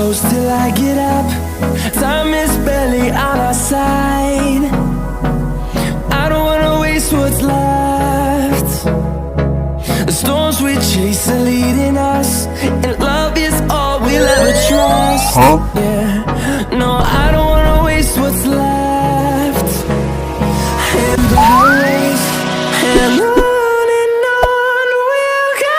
close till I get up. Time is barely on our side. I don't wanna waste what's left. The storms we chase are leading us, and love is all we'll ever trust. Yeah, no, I don't wanna waste what's left. And the highways, and on we'll go.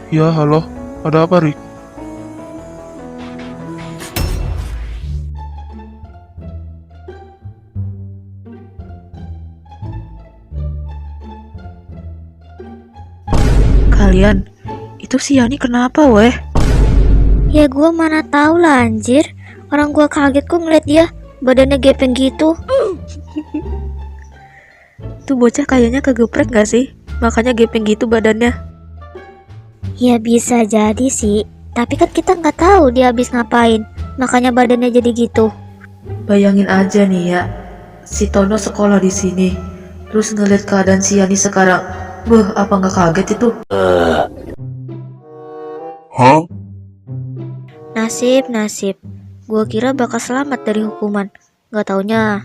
Ya, halo. Ada apa, Rik? Kalian, itu si Yani kenapa weh? Ya gua mana tahu lah anjir. Orang gua kaget kok ngeliat dia badannya gepeng gitu. Tuh bocah kayaknya kegeprek gak sih? Makanya gepeng gitu badannya. Ya bisa jadi sih. Tapi kan kita nggak tahu dia habis ngapain. Makanya badannya jadi gitu. Bayangin aja nih ya, si Tono sekolah di sini, terus ngeliat keadaan si Yani sekarang. Beuh, apa nggak kaget itu? Nasib. Gua kira bakal selamat dari hukuman. Gak taunya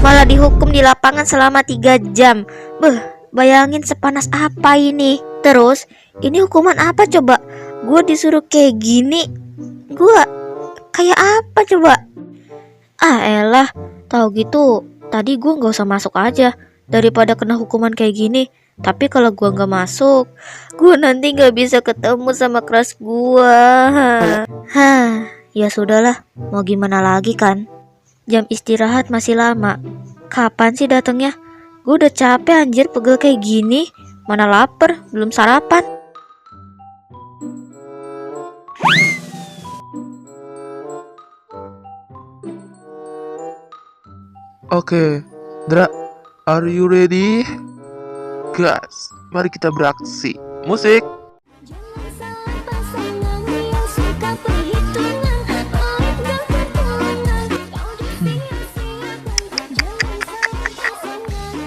malah dihukum di lapangan selama 3 jam. Beuh, bayangin sepanas apa ini. Terus, ini hukuman apa coba? Gue disuruh kayak gini. Gue kayak apa coba? Ah elah, tahu gitu tadi gue gak usah masuk aja daripada kena hukuman kayak gini. Tapi kalau gue gak masuk, gue nanti gak bisa ketemu sama kelas gue. Hah, ya sudahlah, mau gimana lagi kan? Jam istirahat masih lama. Kapan sih datangnya? Gue udah capek anjir pegel kayak gini. Mana lapar, belum sarapan. Oke, Dra, are you ready? Gas, mari kita beraksi. Musik.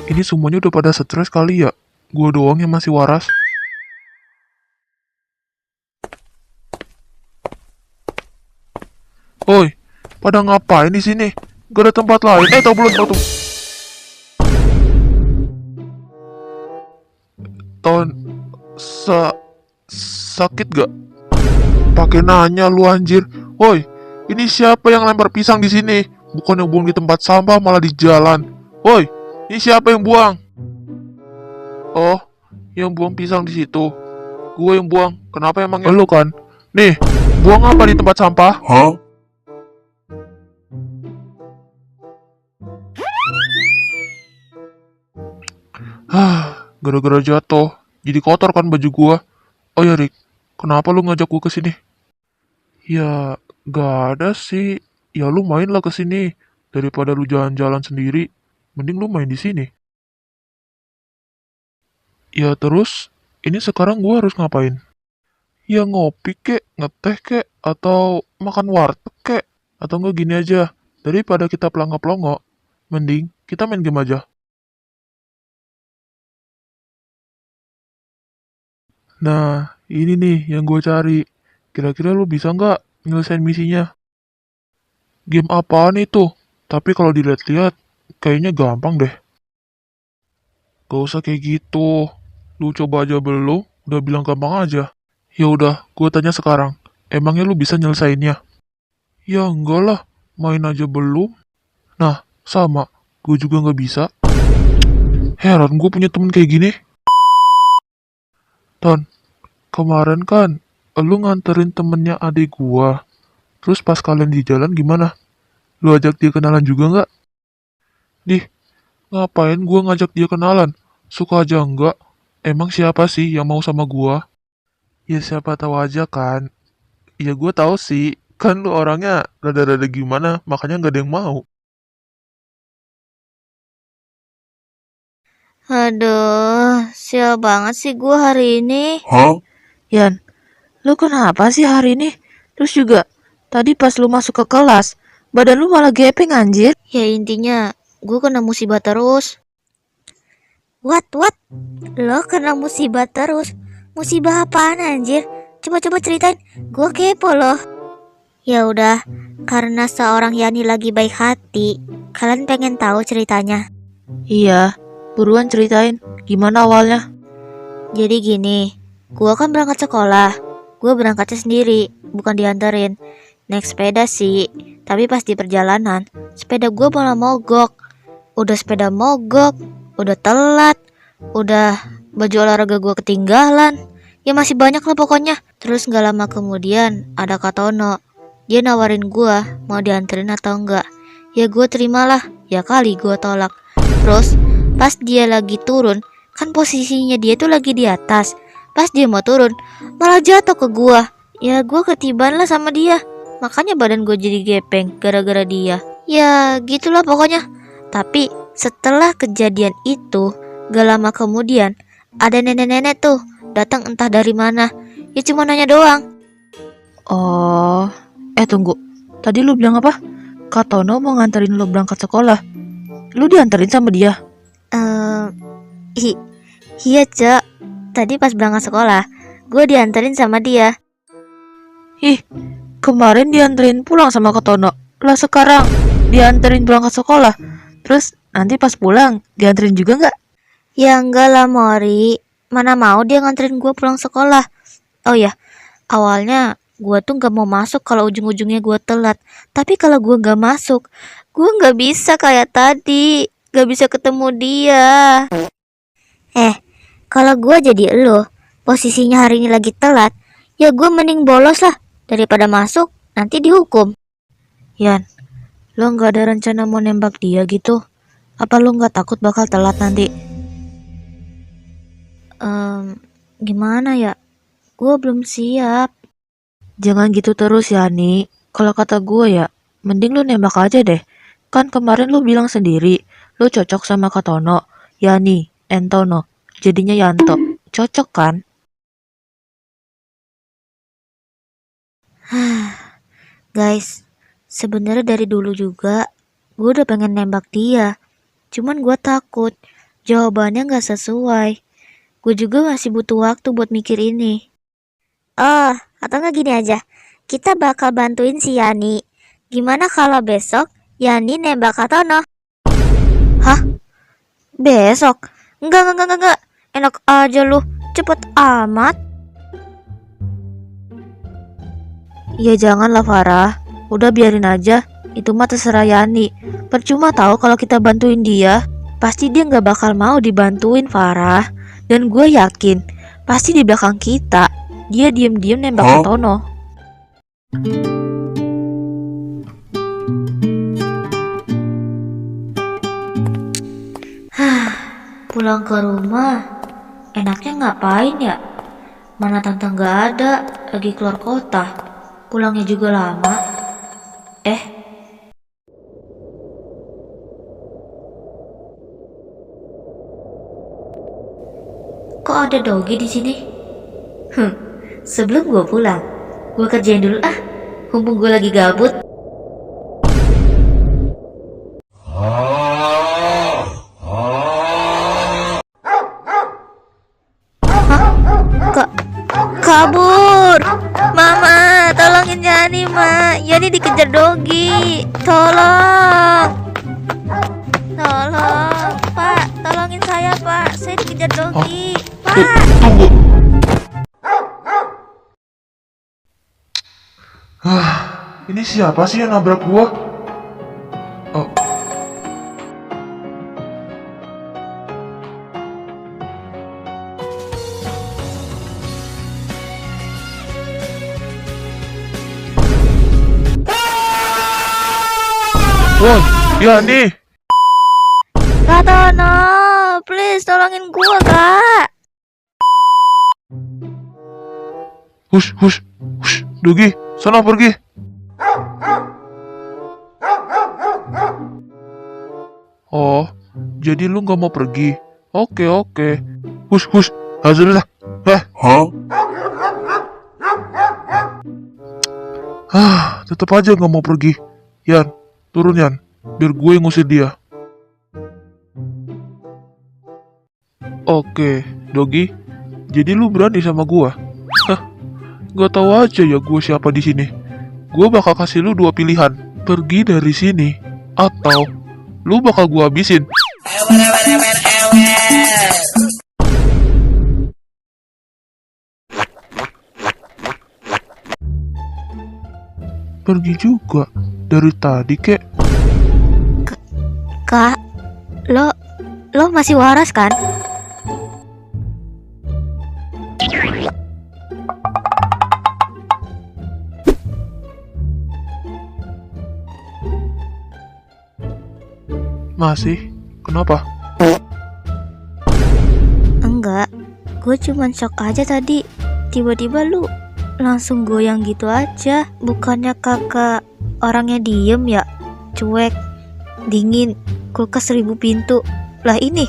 Ini semuanya udah pada stres kali ya? Gua doang yang masih waras. Oi, pada ngapain di sini? Gak ada tempat lain. Tahu belum tahu tuh. Ton, sakit gak? Pakai nanya lu anjir. Woi, ini siapa yang lempar pisang di sini? Bukan yang buang di tempat sampah malah di jalan. Woi, ini siapa yang buang? Oh, yang buang pisang di situ. Gue yang buang. Kenapa emangnya? Lu kan? Nih, buang apa di tempat sampah? Gara-gara jatuh, jadi kotor kan baju gua. Oh ya Rick, kenapa lu ngajak gua ke sini? Ya, gak ada sih. Ya lu main lah ke sini daripada lu jalan-jalan sendiri. Mending lu main di sini. Ya terus, ini sekarang gua harus ngapain? Ya ngopi kek, ngeteh kek, atau makan warteg kek, atau enggak gini aja. Daripada kita pelangga-pelongo, mending kita main game aja. Nah, ini nih yang gue cari. Kira-kira lu bisa nggak nyelesain misinya? Game apaan itu? Tapi kalau dilihat-lihat, kayaknya gampang deh. Gak usah kayak gitu. Lu coba aja belum, udah bilang gampang aja. Ya udah, gue tanya sekarang. Emangnya lu bisa nyelesainnya? Ya enggak lah, main aja belum. Nah, sama. Gue juga nggak bisa. Heran gue punya temen kayak gini. Ton, kemarin kan lu nganterin temennya adik gua. Terus pas kalian di jalan gimana? Lu ajak dia kenalan juga nggak? Dih, ngapain gua ngajak dia kenalan? Suka aja enggak? Emang siapa sih yang mau sama gua? Ya siapa tahu aja kan. Ya gue tahu sih, kan lu orangnya rada-rada gimana, makanya nggak ada yang mau. Aduh, sial banget sih gue hari ini. Yan, lu kenapa sih hari ini? Terus juga, tadi pas lu masuk ke kelas, badan lu malah gepeng anjir. Ya intinya, gue kena musibah terus. What? Lo kena musibah terus? Musibah apaan anjir? Coba-coba ceritain, gue kepo loh. Ya udah, karena seorang Yani lagi baik hati, kalian pengen tahu ceritanya. Iya, buruan ceritain, gimana awalnya? Jadi gini, gue kan berangkat sekolah. Gue berangkatnya sendiri, bukan dianterin. Naik sepeda sih, tapi pas di perjalanan, sepeda gue malah mogok. Udah sepeda mogok, udah telat, udah baju olahraga gue ketinggalan. Ya masih banyak lah pokoknya. Terus gak lama kemudian ada Kak Tono. Dia nawarin gue mau dianterin atau enggak. Ya gue terimalah, ya kali gue tolak. Terus pas dia lagi turun, kan posisinya dia tuh lagi di atas. Pas dia mau turun, malah jatuh ke gue. Ya gue ketiban lah sama dia. Makanya badan gue jadi gepeng gara-gara dia. Ya gitulah pokoknya. Tapi setelah kejadian itu, gak lama kemudian ada nenek-nenek tuh datang entah dari mana. Ya cuma nanya doang. Oh, tunggu. Tadi lu bilang apa? Kak Tono mau nganterin lu berangkat sekolah. Lu dianterin sama dia? Iya cek. Tadi pas berangkat sekolah, gue dianterin sama dia. Ih, kemarin dianterin pulang sama Kak Tono. Lah sekarang dianterin berangkat sekolah. Terus nanti pas pulang dianterin juga nggak? Ya enggak lah Mori. Mana mau dia nganterin gue pulang sekolah. Oh ya, awalnya gue tuh gak mau masuk kalau ujung-ujungnya gue telat. Tapi kalau gue gak masuk, gue gak bisa kayak tadi. Gak bisa ketemu dia. Kalau gue jadi elo, posisinya hari ini lagi telat, ya gue mending bolos lah daripada masuk, nanti dihukum. Yan, lo nggak ada rencana mau nembak dia gitu? Apa lo nggak takut bakal telat nanti? Gimana ya? Gue belum siap. Jangan gitu terus ya, Ni. Kalau kata gue ya, mending lu nembak aja deh. Kan kemarin lu bilang sendiri, lu cocok sama Kak Tono, Yani, Entono. Jadinya Yanto. Cocok kan? Guys, sebenarnya dari dulu juga gue udah pengen nembak dia. Cuman gue takut jawabannya gak sesuai. Gue juga masih butuh waktu buat mikir ini. Oh, atau nggak gini aja. Kita bakal bantuin si Yani. Gimana kalau besok Yani nembak Kak Tono? Hah? Besok? Enggak. Enak aja lu. Cepet amat. Ya janganlah Farah. Udah biarin aja. Itu mah terserah Yani. Percuma tahu kalau kita bantuin dia. Pasti dia nggak bakal mau dibantuin Farah. Dan gue yakin pasti di belakang kita dia diem-diem nembak Kak Tono. Pulang ke rumah enaknya ngapain ya? Mana tante nggak ada, lagi keluar kota. Pulangnya juga lama. Kok ada Dogi di sini? Sebelum gue pulang, gue kerjain dulu ah. Mumpung gue lagi gabut. Kabur. Mama, tolongin Yani, Ma. Yani dikejar Dogi. Tolong. Pak. Tolongin saya, Pak. Saya dikejar Dogi. Pak. Tunggu. Ini siapa sih yang nabrak gua? Oh. Woi, Yani. Kak Tono, please tolongin gua, Kak. Hush, hush, hush, Dogi, sana pergi. Oh, jadi lu gak mau pergi? Oke, oke. Hush, hush, Hazrullah. Tetep aja gak mau pergi. Yan, turun Yan, biar gue yang ngusir dia. Oke, Dogi, jadi lu berani sama gua? Hah, gak tahu aja ya gua siapa di sini. Gua bakal kasih lu dua pilihan, pergi dari sini atau lu bakal gua habisin. Pergi juga dari tadi kek. Kak, lo masih waras kan? Masih? Kenapa? Enggak, gue cuman shock aja tadi. Tiba-tiba lu langsung goyang gitu aja. Bukannya kakak orangnya diem ya? Cuek, dingin, kulkas 1000 pintu. Lah ini,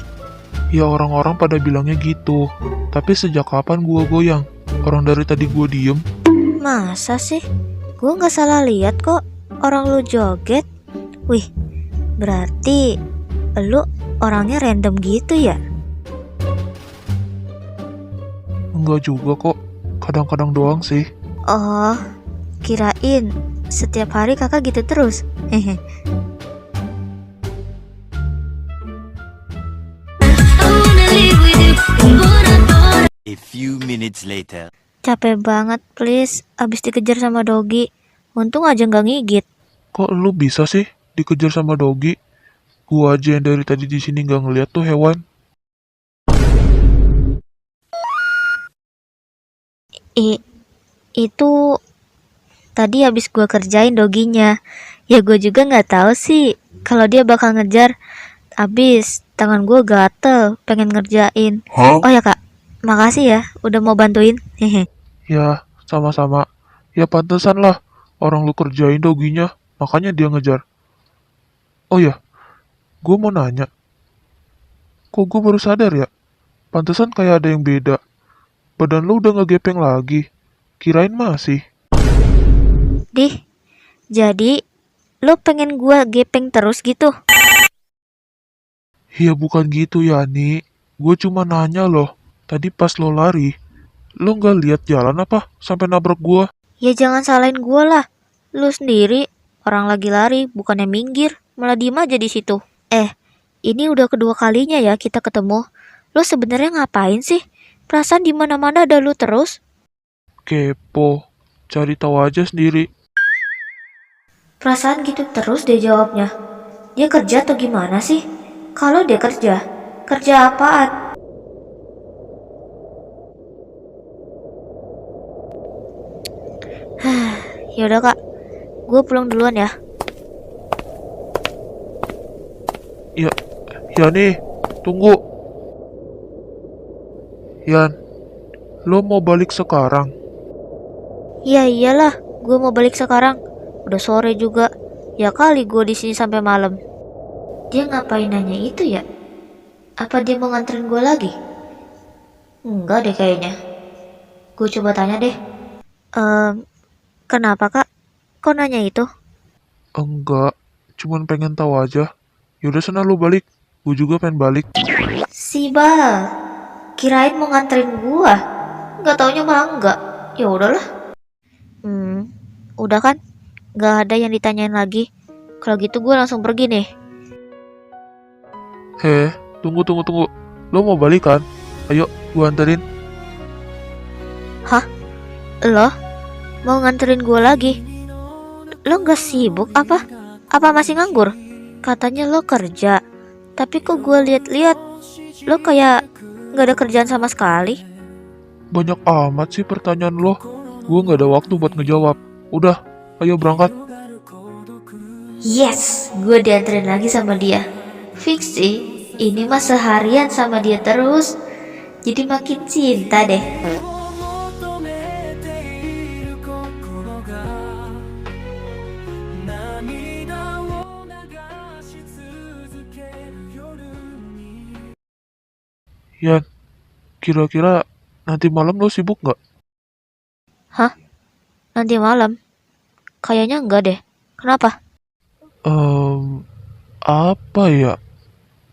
Ya orang-orang pada bilangnya gitu. Tapi sejak kapan gua goyang? Orang dari tadi gua diem. masa sih? Gue gak salah lihat kok orang lu joget. Wih, berarti lu orangnya random gitu ya? Enggak juga kok. Kadang-kadang doang sih. Oh, kirain setiap hari kakak gitu terus. Hehe. A few minutes later. Capek banget, please. Abis dikejar sama Dogi. Untung aja nggak ngigit. Kok lu bisa sih dikejar sama Dogi? Gua aja yang dari tadi di sini nggak ngeliat tuh hewan. Itu tadi habis gua kerjain Doginya. Ya gue juga nggak tahu sih kalau dia bakal ngejar. Abis tangan gue gatel pengen ngerjain. Oh ya kak, makasih ya udah mau bantuin. Hehe. Ya, sama-sama. Ya pantesan lah. Orang lu kerjain Doginya, makanya dia ngejar. Oh ya, gua mau nanya. Kok gua baru sadar ya? Pantesan kayak ada yang beda. Badan lu udah ngegepeng lagi. Kirain masih. Dih, jadi lo pengen gua gepeng terus gitu? Ya bukan gitu ya, Ni. Gue cuma nanya loh. Tadi pas lo lari, lo nggak lihat jalan apa sampai nabrak gua? Ya jangan salahin gua lah. Lu sendiri orang lagi lari bukannya minggir, malah diem aja di situ. Ini udah kedua kalinya ya kita ketemu. Lo sebenarnya ngapain sih? Perasaan di mana-mana ada lu terus. Kepo. Cari tahu aja sendiri. Perasaan gitu terus dia jawabnya. Dia kerja atau gimana sih? Kalau dia kerja, kerja apaan? Yaudah kak, gue pulang duluan ya. Ya nih, tunggu. Yan, lo mau balik sekarang? Ya iyalah, gue mau balik sekarang. Udah sore juga. Ya kali gue di sini sampai malam. Dia ngapain nanya itu ya? Apa dia mau nganterin gue lagi? Enggak deh kayaknya. Gue coba tanya deh. Kenapa kak? Kok nanya itu? Enggak, cuman pengen tahu aja. Yaudah sana lo balik. Gue juga pengen balik. Si Bal, kirain mau nganterin gue. Nggak taunya malah enggak. Ya udahlah. Udah kan? Nggak ada yang ditanyain lagi. Kalau gitu gue langsung pergi nih. Tunggu. Lo mau balik kan? Ayo, gue anterin. Lo mau nganterin gue lagi? Lo nggak sibuk apa? Apa masih nganggur? Katanya lo kerja. Tapi kok gue lihat-lihat lo kayak nggak ada kerjaan sama sekali. Banyak amat sih pertanyaan lo. Gue nggak ada waktu buat ngejawab. Udah, ayo berangkat. Yes, gue dianterin lagi sama dia. Fix sih, ini mah seharian sama dia terus. Jadi makin cinta deh. Yan, kira-kira nanti malam lo sibuk nggak? Nanti malam? Kayaknya enggak deh. Kenapa? Apa ya?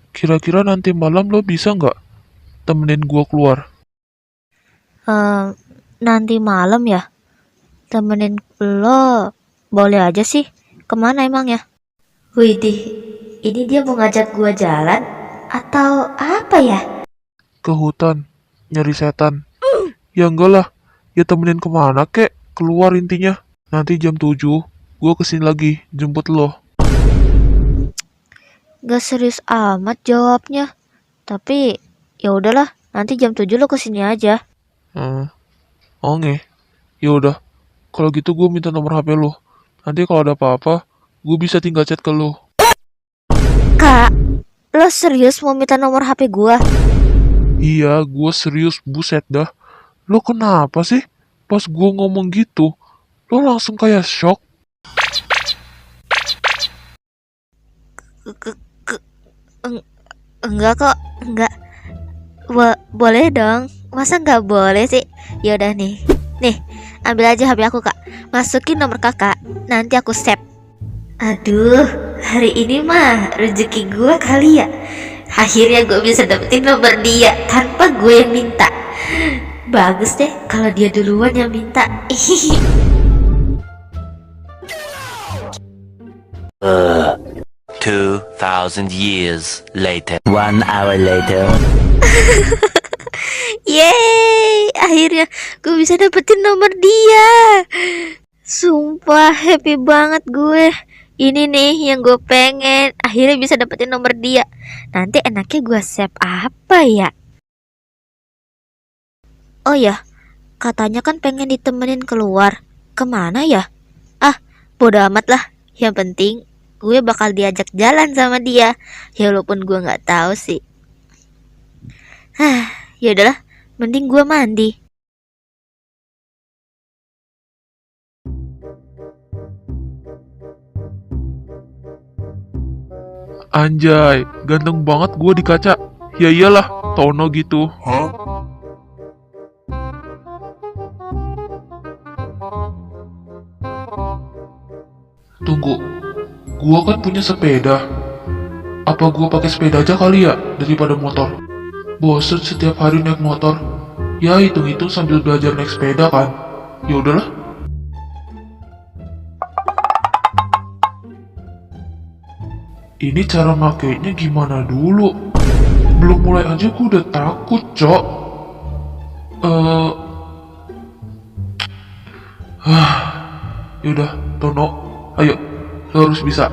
Kira-kira nanti malam lo bisa nggak temenin gua keluar? Nanti malam ya? Temenin lo boleh aja sih. Kemana emangnya? Widih, ini dia mau ngajak gua jalan atau apa ya? Ke hutan, nyari setan. Ya enggak lah, ya temenin kemana kek? Keluar intinya. Nanti jam 7, gua kesini lagi, jemput lo. Gak serius amat jawabnya. Tapi ya udahlah, nanti jam 7 lo kesini aja. Oke, ya udah. Kalau gitu gua minta nomor HP lo. Nanti kalau ada apa-apa, gua bisa tinggal chat ke lo. Kak, lo serius mau minta nomor HP gua? Iya, gua serius, buset dah. Lo kenapa sih? Pas gua ngomong gitu, lo langsung kayak shock. Enggak kok, enggak. Boleh dong. Masa nggak boleh sih? Yaudah nih. Nih, ambil aja HP aku, Kak. Masukin nomor Kakak, nanti aku save. Aduh, hari ini mah rezeki gua kali ya. Akhirnya gue bisa dapetin nomor dia tanpa gue yang minta. Bagus deh kalau dia duluan yang minta. 2,000 years later. 1 hour later. Yeay, akhirnya gue bisa dapetin nomor dia. Sumpah happy banget gue. Ini nih yang gue pengen. Akhirnya bisa dapetin nomor dia. Nanti enaknya gue save apa ya? Oh ya, katanya kan pengen ditemenin keluar. Kemana ya? Ah, bodo amat lah. Yang penting gue bakal diajak jalan sama dia. Ya walaupun gue nggak tahu sih. Ya udahlah, mending gue mandi. Anjay, ganteng banget gua di kaca. Ya iyalah, Tono gitu. Tunggu, gua kan punya sepeda. Apa gua pakai sepeda aja kali ya daripada motor? Bosen setiap hari naik motor. Ya hitung-hitung sambil belajar naik sepeda kan. Ya udahlah. Ini cara makainya gimana dulu? Belum mulai aja gua udah takut, cok. Yaudah, Tono, ayo, lo harus bisa.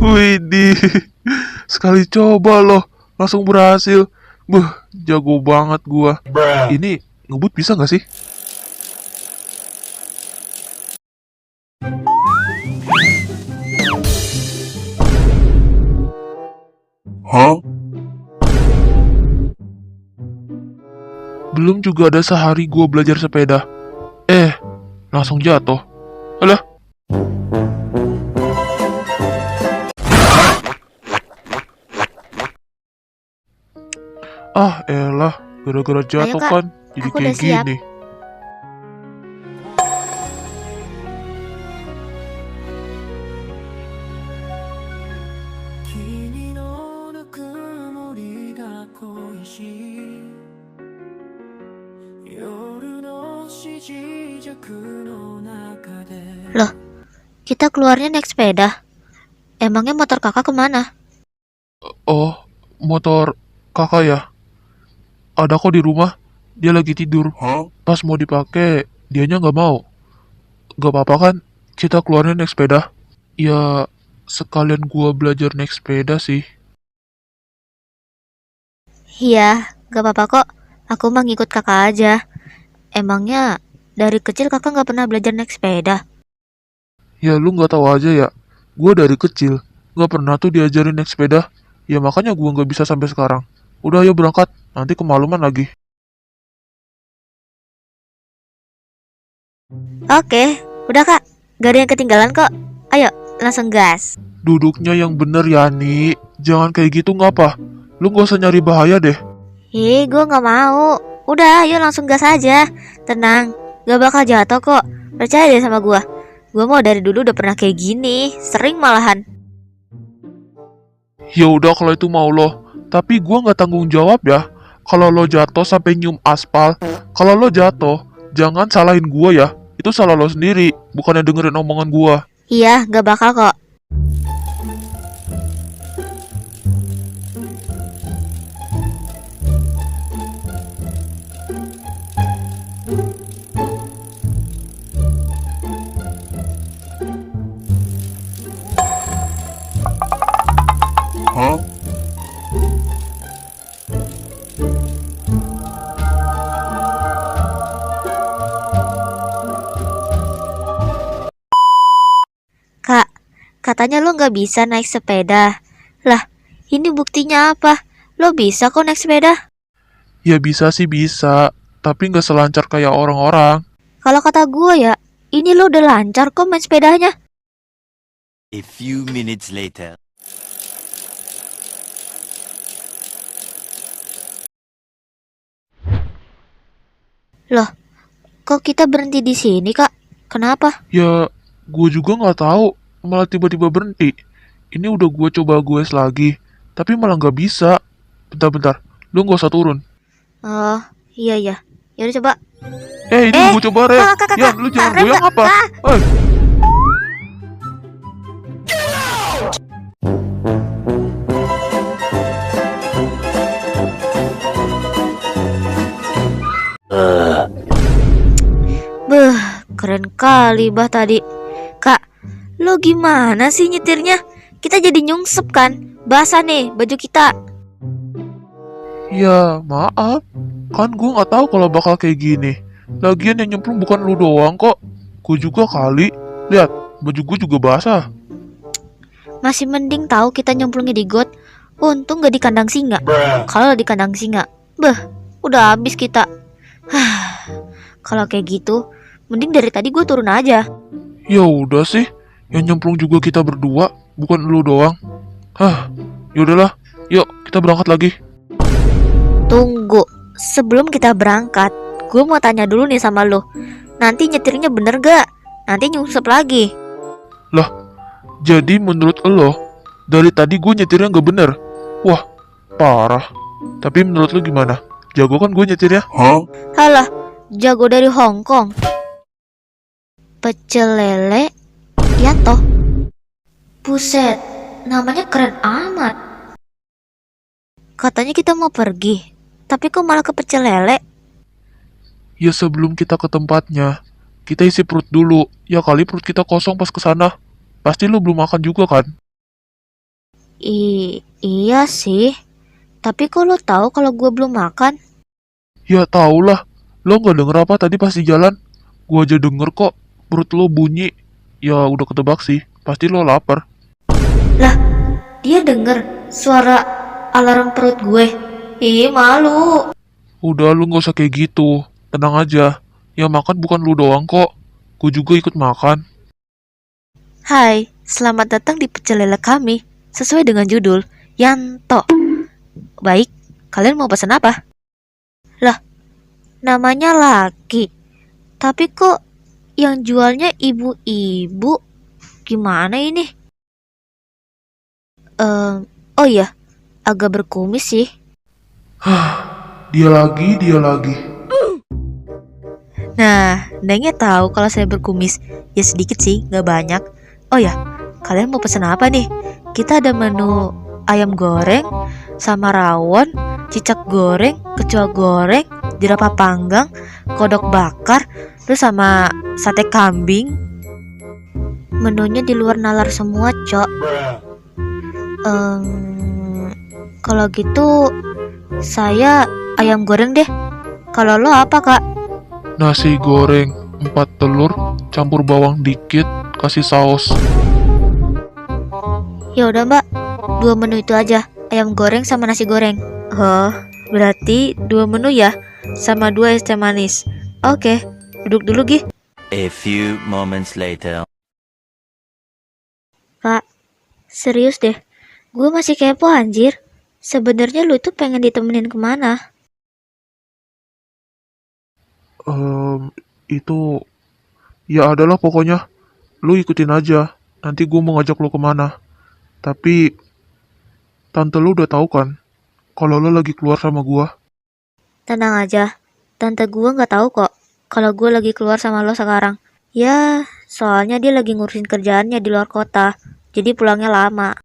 Widih, sekali coba loh, langsung berhasil. Beuh, jago banget gua. Ini ngebut bisa nggak sih? Belum juga ada sehari gua belajar sepeda. Langsung jatuh. Alah. Elah, gara-gara jatuh Kak. kan, jadi Aku kayak udah siap. gini. Loh, kita keluarnya naik sepeda. Emangnya motor kakak kemana? Oh, motor kakak ya? Ada kok di rumah, dia lagi tidur. Pas mau dipakai, dianya nggak mau. Gak apa-apa kan, kita keluarnya naik sepeda. Ya, sekalian gua belajar naik sepeda sih. Iya, gak apa-apa kok. Aku mah ngikut kakak aja. Emangnya dari kecil kakak nggak pernah belajar naik sepeda? Ya lu nggak tahu aja ya. Gue dari kecil nggak pernah tuh diajarin naik sepeda. Ya makanya gue nggak bisa sampai sekarang. Udah ayo berangkat, nanti kemaluman lagi. Oke, udah kak. Gak ada yang ketinggalan kok. Ayo, langsung gas. Duduknya yang bener Yani. Jangan kayak gitu ngapa? Lu nggak usah nyari bahaya deh. Gue nggak mau. Udah, ayo langsung gas aja. Tenang, gak bakal jatuh kok. Percaya deh sama gua. Gua mau dari dulu udah pernah kayak gini, sering malahan. Ya udah kalau itu mau lo. Tapi gua nggak tanggung jawab ya. Kalau lo jatuh sampai nyium aspal. Kalau lo jatuh, jangan salahin gua ya. Itu salah lo sendiri, bukannya dengerin omongan gua. Iya, gak bakal kok. Kak, katanya lo gak bisa naik sepeda. Lah, ini buktinya apa? Lo bisa kok naik sepeda. Ya bisa sih bisa, tapi nggak selancar kayak orang-orang. Kalau kata gue ya, ini lo udah lancar kok main sepedanya. A few minutes later. Loh, kok kita berhenti di sini, Kak? Kenapa? Ya, gue juga nggak tahu, malah tiba-tiba berhenti. Ini udah gue coba goes lagi, tapi malah nggak bisa. Bentar-bentar, lu nggak usah turun. Oh, iya ya. Yaudah coba. Ini gue coba, Re. Kak, Ya, lu jangan Rem, goyang apa? Eh, Beuh, keren kali bah tadi. Kak, lo gimana sih nyetirnya? Kita jadi nyungsep kan? Basah nih baju kita. ya, maaf. Kan gue nggak tahu kalau bakal kayak gini. Lagian yang nyemplung bukan lu doang kok. Gue juga kali. Lihat, baju gue juga basah. Masih mending tahu kita nyemplungnya di got. Untung gak di kandang singa. Kalau di kandang singa, beuh, udah habis kita. Kalau kayak gitu, mending dari tadi gue turun aja. Ya udah sih, yang nyemplung juga kita berdua, bukan lu doang. Yaudahlah, yuk kita berangkat lagi. Tunggu, sebelum kita berangkat, gue mau tanya dulu nih sama lo. Nanti nyetirnya bener gak? Nanti nyungsep lagi. Jadi menurut lo, dari tadi gue nyetirnya nggak bener. Wah, parah. Tapi menurut lo gimana? Jago kan gue nyetirnya? Halah, jago dari Hong Kong. Pecel lele, ya toh. Buset, namanya keren amat. Katanya kita mau pergi, tapi kok malah ke pecel lele? Ya sebelum kita ke tempatnya, kita isi perut dulu. Ya kali perut kita kosong pas kesana. Pasti lo belum makan juga kan? Iya sih. Tapi kok lo tahu kalau gue belum makan? Ya tau lah, lo nggak denger apa tadi pas di jalan? Gue aja denger kok, perut lo bunyi. Ya udah ketebak sih, pasti lo lapar. Lah, dia denger suara alarm perut gue. Ih, malu. Udah lu nggak usah kayak gitu, tenang aja. Yang makan bukan lu doang kok, gue juga ikut makan. Hai, selamat datang di pecel lele kami. Sesuai dengan judul, Yanto. Baik, kalian mau pesan apa? Lah, namanya laki. Tapi kok yang jualnya ibu-ibu? Gimana ini? Oh iya, agak berkumis sih. Dia lagi. Nah, Nengnya tahu kalau saya berkumis. Ya sedikit sih, nggak banyak. Oh ya, kalian mau pesan apa nih? Kita ada menu ayam goreng, sama rawon, cicak goreng, kecoa goreng, jerapah panggang, kodok bakar, terus sama sate kambing. Menunya di luar nalar semua, Cok. Kalau gitu, saya ayam goreng deh. Kalau lo apa, Kak? Nasi goreng 4 telur, campur bawang dikit, kasih saus. Ya udah, Mbak. 2 menu itu aja. Ayam goreng sama nasi goreng. Oh, berarti 2 menu ya? Sama 2 es teh manis. Oke, duduk dulu, Gi. A few moments later. Kak, serius deh. Gue masih kepo anjir. Sebenarnya lu tuh pengen ditemenin kemana? Itu ya adalah pokoknya lu ikutin aja. Nanti gue mau ngajak lu kemana. Tapi tante lu udah tahu kan kalau lu lagi keluar sama gua. Tenang aja. Tante gue nggak tahu kok kalau gue lagi keluar sama lo sekarang. Ya, soalnya dia lagi ngurusin kerjaannya di luar kota. Jadi pulangnya lama.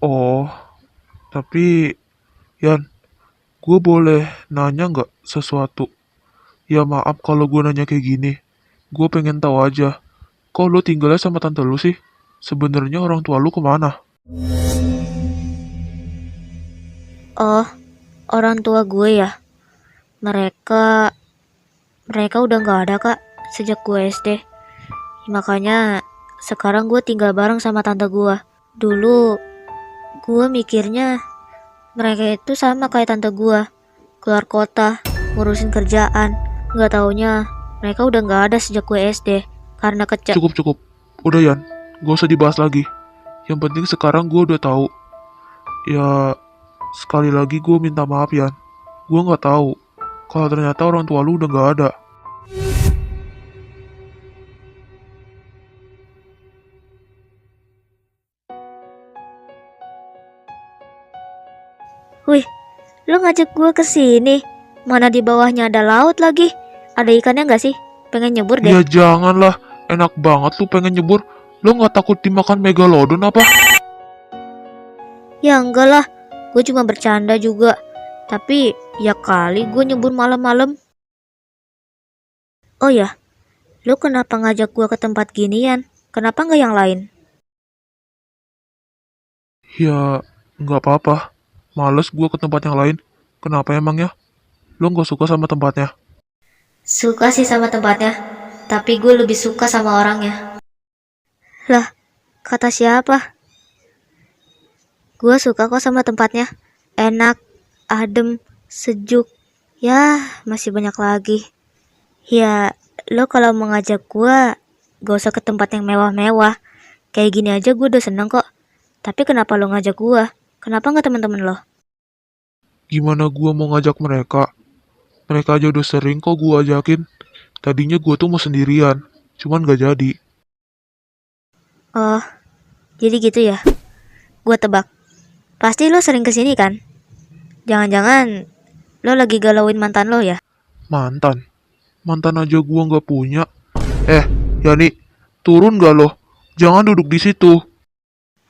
Oh, tapi Yan, gue boleh nanya nggak sesuatu? Ya maaf kalau gue nanya kayak gini. Gue pengen tahu aja. Kok lu tinggalnya sama tante lu sih? Sebenarnya orang tua lu kemana? Oh, orang tua gue ya. Mereka mereka udah nggak ada kak sejak gue SD. Makanya sekarang gue tinggal bareng sama tante gue. Dulu gue mikirnya mereka itu sama kayak tante gue, keluar kota, ngurusin kerjaan. Nggak taunya mereka udah nggak ada sejak gue SD karena Cukup. Udah Yan, gak usah dibahas lagi. Yang penting sekarang gue udah tahu. Ya, sekali lagi gue minta maaf Yan. Gue nggak tahu kalau ternyata orang tua lu udah nggak ada. Wih, lo ngajak gue ke sini. Mana di bawahnya ada laut lagi. Ada ikannya nggak sih? Pengen nyebur deh. Ya janganlah, enak banget lu pengen nyebur. Lu nggak takut dimakan megalodon apa? Ya enggak lah, gue cuma bercanda juga. Tapi ya kali gue nyebur malam-malam. Oh ya, lo kenapa ngajak gue ke tempat ginian? Kenapa nggak yang lain? Ya, nggak apa-apa. Males gue ke tempat yang lain. Kenapa emangnya? Lu nggak suka sama tempatnya? Suka sih sama tempatnya, tapi gue lebih suka sama orangnya. Lah, kata siapa? Gue suka kok sama tempatnya. Enak, adem, sejuk. Ya, masih banyak lagi. Ya, lo kalau mau ngajak gue, gak usah ke tempat yang mewah-mewah. Kayak gini aja gue udah seneng kok. Tapi kenapa lo ngajak gue? Kenapa nggak teman-teman lo? Gimana gue mau ngajak mereka? Mereka aja udah sering kok gue ajakin. Tadinya gue tuh mau sendirian, cuman gak jadi. Oh, jadi gitu ya? Gue tebak. Pasti lo sering kesini kan? Jangan-jangan lo lagi galauin mantan lo ya? Mantan? Mantan aja gue nggak punya. Yani, turun gak lo? Jangan duduk di situ.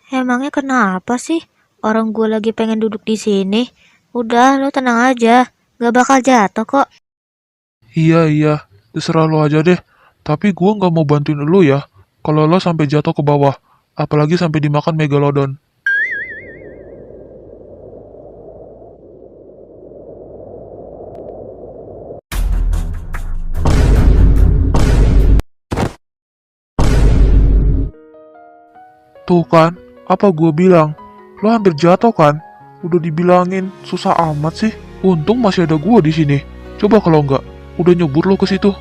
Emangnya kenapa sih? Orang gue lagi pengen duduk di sini. Udah, lo tenang aja. Gak bakal jatuh kok. Iya, terserah lo aja deh. Tapi gue nggak mau bantuin lo ya. Kalau lo sampai jatuh ke bawah, apalagi sampai dimakan megalodon. Tuh kan, apa gue bilang? Lo hampir jatuh kan? Udah dibilangin, susah amat sih. Untung masih ada gue di sini. Coba kalau nggak, udah nyebur lo ke situ.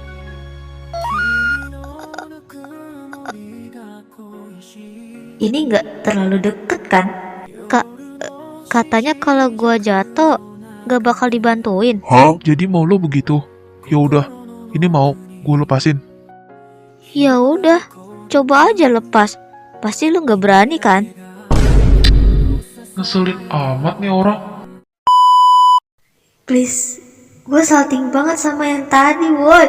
Ini nggak terlalu deket kan? Katanya kalau gue jatuh gak bakal dibantuin. Jadi mau lo begitu? Ya udah, ini mau gue lepasin. Ya udah, coba aja lepas. Pasti lu nggak berani kan? Ngeselin amat nih orang. Please, gue salting banget sama yang tadi, woi.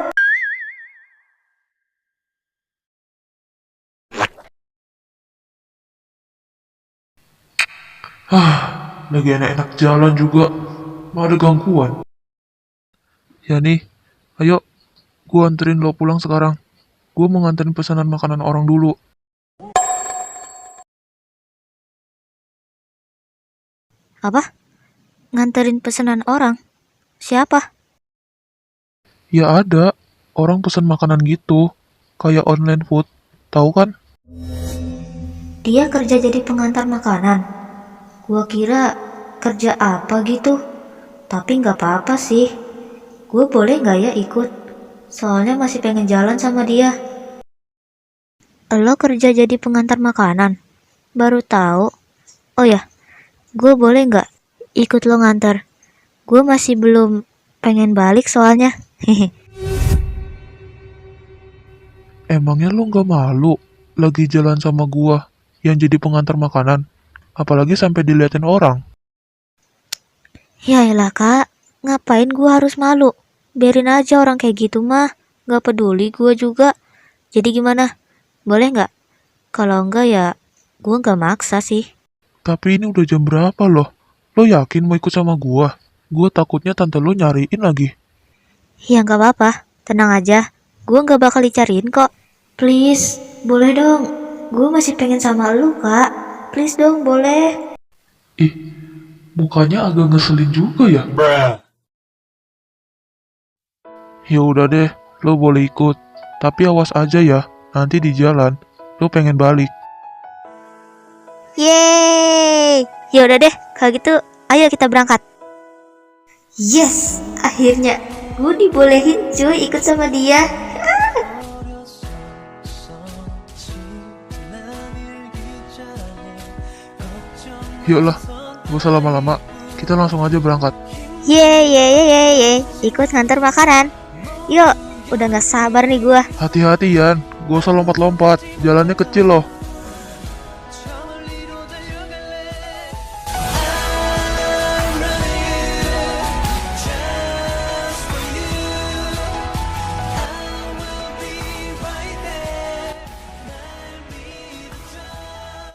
Lagi enak-enak jalan juga. Mau ada gangguan. Ya nih, ayo, gue anterin lo pulang sekarang. Gue mau nganterin pesanan makanan orang dulu. Apa? Nganterin pesanan orang? Siapa? Ya ada, orang pesan makanan gitu, kayak online food, tahu kan? Dia kerja jadi pengantar makanan. Gua kira kerja apa gitu. Tapi nggak apa-apa sih. Gue boleh nggak ya ikut? Soalnya masih pengen jalan sama dia. Lo kerja jadi pengantar makanan? Baru tahu. Oh ya, gue boleh nggak ikut lo ngantar? Gue masih belum pengen balik soalnya. Emangnya lu nggak malu lagi jalan sama gua yang jadi pengantar makanan? Apalagi sampai diliatin orang. Ya elah kak, ngapain gue harus malu? Biarin aja orang kayak gitu mah. Gak peduli gue juga. Jadi gimana? Boleh nggak? Kalau enggak ya gue nggak maksa sih. Tapi ini udah jam berapa loh? Lo yakin mau ikut sama gua? Gua takutnya tante lo nyariin lagi. Ya nggak apa-apa, tenang aja. Gue nggak bakal dicariin kok. Please, boleh dong. Gue masih pengen sama lu kak. Please dong, boleh. Ih, mukanya agak ngeselin juga ya. Ya udah deh, lo boleh ikut. Tapi awas aja ya, nanti di jalan lo pengen balik. Yeay. Ya udah deh, kalau gitu ayo kita berangkat. Yes, akhirnya gue dibolehin cuy ikut sama dia. Yuklah, gak usah lama-lama. Kita langsung aja berangkat. Yeay, yeay, yeay, yeay. Ikut ngantar makanan. Yuk, udah gak sabar nih gue. Hati-hati Yan, gak usah lompat-lompat. Jalannya kecil loh.